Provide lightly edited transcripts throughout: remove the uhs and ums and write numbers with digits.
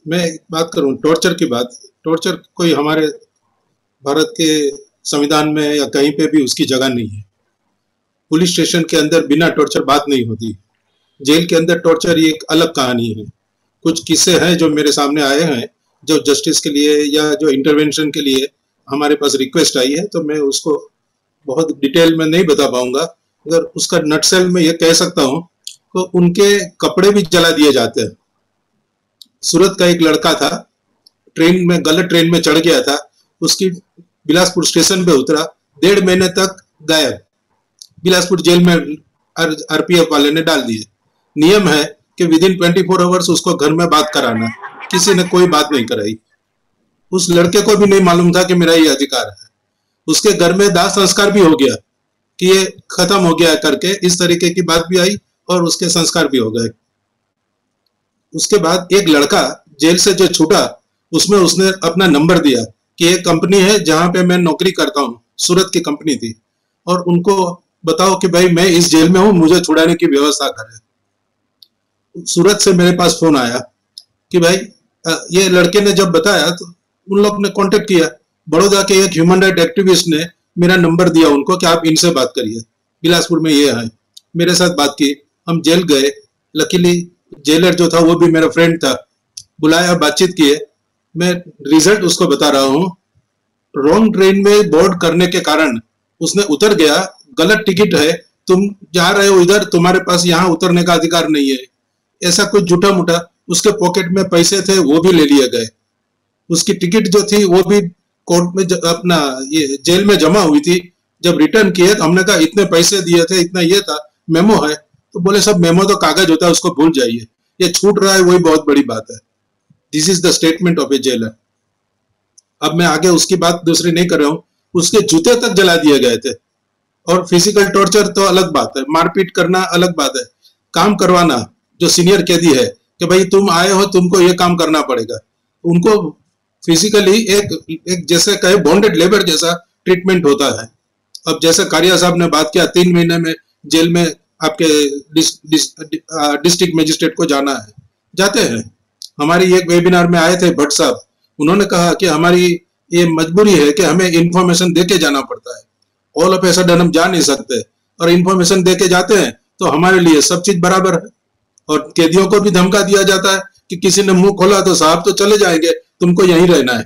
मैं एक बात करूं टॉर्चर की बात। टॉर्चर कोई हमारे भारत के संविधान में या कहीं पे भी उसकी जगह नहीं है। पुलिस स्टेशन के अंदर बिना टॉर्चर बात नहीं होती। जेल के अंदर टॉर्चर ये एक अलग कहानी है। कुछ किस्से हैं जो मेरे सामने आए हैं, जो जस्टिस के लिए या जो इंटरवेंशन के लिए हमारे पास रिक्वेस्ट आई है, तो मैं उसको बहुत डिटेल में नहीं बता पाऊंगा। अगर उसका नटसेल में ये कह सकता हूँ, तो उनके कपड़े भी जला दिए जाते हैं। सूरत का एक लड़का था, ट्रेन में गलत ट्रेन में चढ़ गया था, उसकी बिलासपुर स्टेशन पे उतरा, 1.5 महीने तक गायब, बिलासपुर जेल में आरपीएफ वाले ने डाल दिए। नियम है कि विद इन 24 आवर्स उसको घर में बात कराना, किसी ने कोई बात नहीं कराई। उस लड़के को भी नहीं मालूम था कि मेरा ये अधिकार है। उसके घर में दाह संस्कार भी हो गया कि ये खत्म हो गया करके, इस तरीके की बात भी आई और उसके संस्कार भी हो गए। उसके बाद एक लड़का जेल से जो छूटा, उसमें उसने अपना नंबर दिया कि एक कंपनी है जहां पे मैं नौकरी करता हूँ, सूरत की कंपनी थी, और उनको बताओ कि भाई मैं इस जेल में हूँ, मुझे छुड़ाने की व्यवस्था करें। सूरत से मेरे पास फोन आया कि भाई ये लड़के ने जब बताया तो उन लोग ने कांटेक्ट किया। बड़ौदा के एक ह्यूमन राइट एक्टिविस्ट ने मेरा नंबर दिया उनको कि आप इनसे बात करिए, बिलासपुर में ये है। मेरे साथ बात की, हम जेल गए। लकीली जेलर जो था वो भी मेरा फ्रेंड था, बुलाया, बातचीत किए। मैं रिजल्ट उसको बता रहा हूँ। रॉन्ग ट्रेन में बोर्ड करने के कारण उसने उतर गया, गलत टिकट है, तुम जा रहे हो इधर, तुम्हारे पास यहाँ उतरने का अधिकार नहीं है, ऐसा कुछ झूठा मूठा। उसके पॉकेट में पैसे थे, वो भी ले लिए गए। उसकी टिकट जो थी वो भी कोर्ट में अपना ये जेल में जमा हुई थी। जब रिटर्न किए तो हमने कहा इतने पैसे दिए थे, इतना ये था, मेमो है। तो बोले सब मेमो तो कागज होता है, उसको भूल जाइए, ये छूट रहा है वही बहुत बड़ी बात है। This is the statement of A jailer. अब मैं आगे उसकी बात दूसरी नहीं कर रहा हूँ। उसके जूते तक जला दिए गए थे। और फिजिकल टॉर्चर तो अलग बात है, मारपीट करना अलग बात है। काम करवाना, जो सीनियर कैदी है कि भाई तुम आए हो, तुमको ये काम करना पड़ेगा, उनको फिजिकली एक जैसे कहे बॉन्डेड लेबर जैसा ट्रीटमेंट होता है। अब जैसे कारिया साहब ने बात किया, 3 महीने में जेल में आपके डिस्ट्रिक्ट मजिस्ट्रेट को जाना है, जाते हैं। हमारी एक वेबिनार में आए थे भट्ट साहब, उन्होंने कहा कि हमारी ये मजबूरी है कि हमें इंफॉर्मेशन देके जाना पड़ता है, ऑल ऑफ ए सडन हम जा नहीं सकते, और इंफॉर्मेशन देके जाते हैं तो हमारे लिए सब चीज बराबर है। और कैदियों को भी धमका दिया जाता है कि किसी ने मुंह खोला तो साहब तो चले जाएंगे, तुमको यहीं रहना है।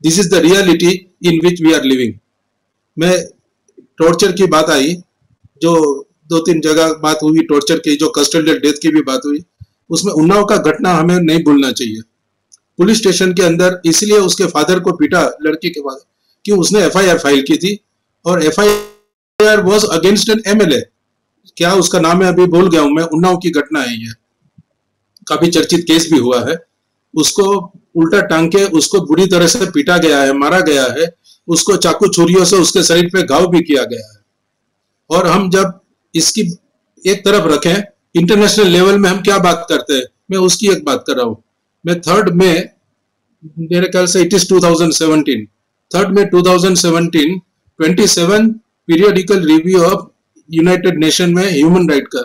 This is the reality in which we are living. मैं टॉर्चर की बात आई, जो 2-3 जगह बात हुई टॉर्चर की, जो कस्टोडियल डेथ की भी बात हुई, उसमें उन्नाव का घटना हमें नहीं भूलना चाहिए। पुलिस स्टेशन के अंदर इसलिए उसके फादर को पीटा, लड़की के फादर, कि उसने एफआईआर फाइल की थी, और FIR was against an MLA. क्या उसका नाम है अभी भूल गया हूं मैं। उन्नाव की घटना है ये, काफी चर्चित केस भी हुआ है। उसको उल्टा टांग के उसको बुरी तरह से पीटा गया है, मारा गया है, उसको चाकू छुरियों से उसके शरीर पे घाव भी किया गया है। और हम जब इसकी एक तरफ रखें, इंटरनेशनल लेवल में हम क्या बात करते हैं, मैं उसकी एक बात कर रहा हूं। मैं 3 मई, मेरे ख्याल से इट इज 2017, 3 मई 2017, 27 periodical review of United Nation में ह्यूमन राइट का,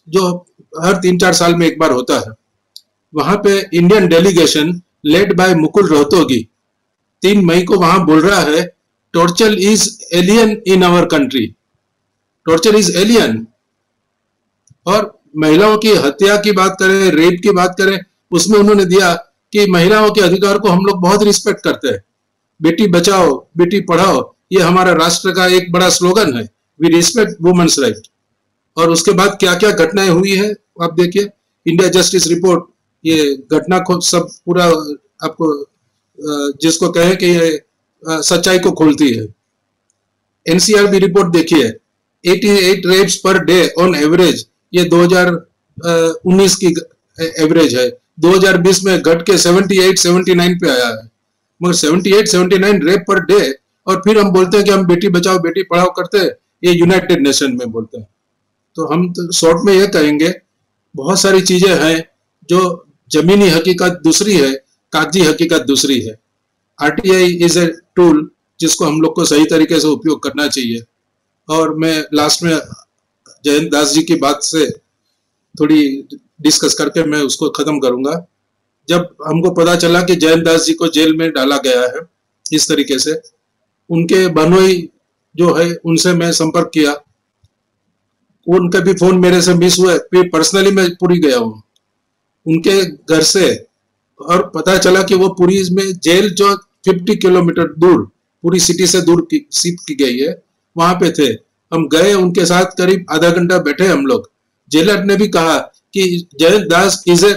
जो हर 3-4 साल में एक बार होता है, वहां पे Indian delegation led by Mukul Rohatgi 3 मई को वहां बोल रहा है, torture is alien in our country, torture is alien. और महिलाओं की हत्या की बात करें, रेप की बात करें, उसमें उन्होंने दिया कि महिलाओं के अधिकार को हम लोग बहुत रिस्पेक्ट करते हैं, बेटी बचाओ बेटी पढ़ाओ, ये हमारा राष्ट्र का एक बड़ा स्लोगन है, वी रिस्पेक्ट वुमेन्स राइट। और उसके बाद क्या क्या घटनाएं हुई है आप देखिए, इंडिया जस्टिस रिपोर्ट, ये घटना को सब पूरा आपको जिसको कहे कि ये सच्चाई को खोलती है। एनसीआरबी रिपोर्ट देखिए, 88 wraps per day on average, ये 2019 की एवरेज है। 2020 में घट के 78-79 पे आया है। मगर 78-79 रेप पर डे, और फिर हम बोलते हैं कि हम बेटी बचाओ बेटी पढ़ाओ करते हैं, ये यूनाइटेड नेशन में बोलते हैं। तो हम तो शॉर्ट में ये कहेंगे, बहुत सारी चीजें हैं जो जमीनी हकीकत दूसरी है, कागजी हकीकत दूसरी है। आरटीआई इज ए टूल जिसको हम लोग को सही तरीके से उपयोग करना चाहिए। और मैं लास्ट में जयंत दास जी की बात से थोड़ी डिस्कस करके मैं उसको खत्म करूंगा। जब हमको पता चला कि जयंत दास जी को जेल में डाला गया है इस तरीके से, उनके बहनोई जो है उनसे मैं संपर्क किया, उनका भी फोन मेरे से मिस हुआ, फिर पर्सनली मैं पुरी गया हूँ उनके घर से, और पता चला कि वो पुरी में जेल जो 50 किलोमीटर दूर, पूरी सिटी से दूर शिफ्ट की गई है, वहां पे थे। हम गए, उनके साथ करीब आधा घंटा बैठे हम लोग। जेलर ने भी कहा कि Jayant Das is a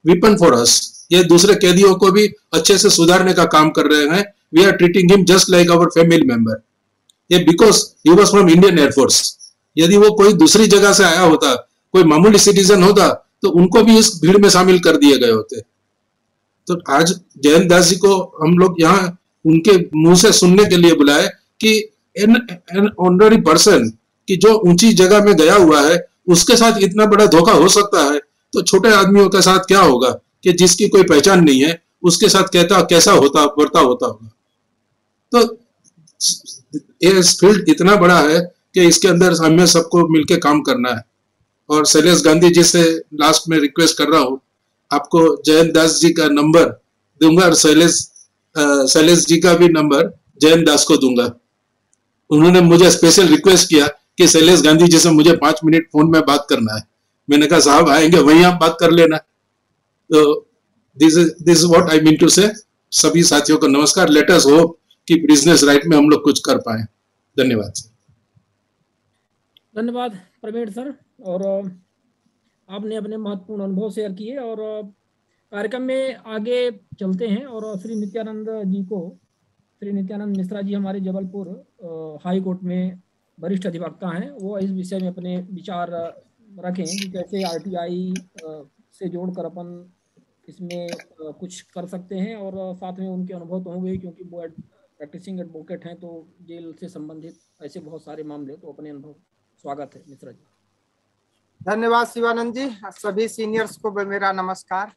weapon for us, ये दूसरे कैदियों को भी अच्छे से सुधारने का काम कर रहे हैं। We are treating him just like our family member, ये because he was from Indian Air Force. यदि वो कोई दूसरी जगह से आया होता, कोई मामूली सिटीजन होता, तो उनको भी इस भीड़ में शामिल कर दिए गए होते। तो आज जयंत दास जी को हम लोग यहाँ उनके मुंह से सुनने के लिए बुलाए कि एन ऑर्डिनरी पर्सन कि जो ऊंची जगह में गया हुआ है, उसके साथ इतना बड़ा धोखा हो सकता है, तो छोटे आदमियों के साथ क्या होगा कि जिसकी कोई पहचान नहीं है, उसके साथ कैसा होता बर्ताव होता होगा। तो ये फील्ड इतना बड़ा है कि इसके अंदर हमें सबको मिलकर काम करना है। और शैलेश गांधी जी से लास्ट में रिक्वेस्ट कर रहा हूँ, आपको जयंत दास जी का नंबर दूंगा और शैलेश जी का भी नंबर जयंत दास को दूंगा। उन्होंने मुझे स्पेशल रिक्वेस्ट किया कि शैलेश गांधी जी से मुझे 5 मिनट फोन में बात करना है। मैंने कहा साहब आएंगे वहीं आप बात कर लेना। तो this is what I mean to say. सभी साथियों को नमस्कार। लेट अस होप कि बिजनेस राइट में हम लोग कुछ कर पाए। धन्यवाद सर। धन्यवाद प्रवीण सर, और आपने अपने महत्वपूर्ण अनुभव शेयर किए। और कार्यक्रम में आगे चलते हैं और श्री नित्यानंद मिश्रा जी हमारे जबलपुर हाई कोर्ट में वरिष्ठ अधिवक्ता हैं, वो इस विषय में अपने विचार रखें कि कैसे आरटीआई से जोड़कर अपन इसमें कुछ कर सकते हैं। और साथ में उनके अनुभव तो होंगे, क्योंकि वो प्रैक्टिसिंग एडवोकेट हैं, तो जेल से संबंधित ऐसे बहुत सारे मामले, तो अपने अनुभव। स्वागत है मिश्रा जी। धन्यवाद शिवानंद जी। सभी सीनियर्स को मेरा नमस्कार।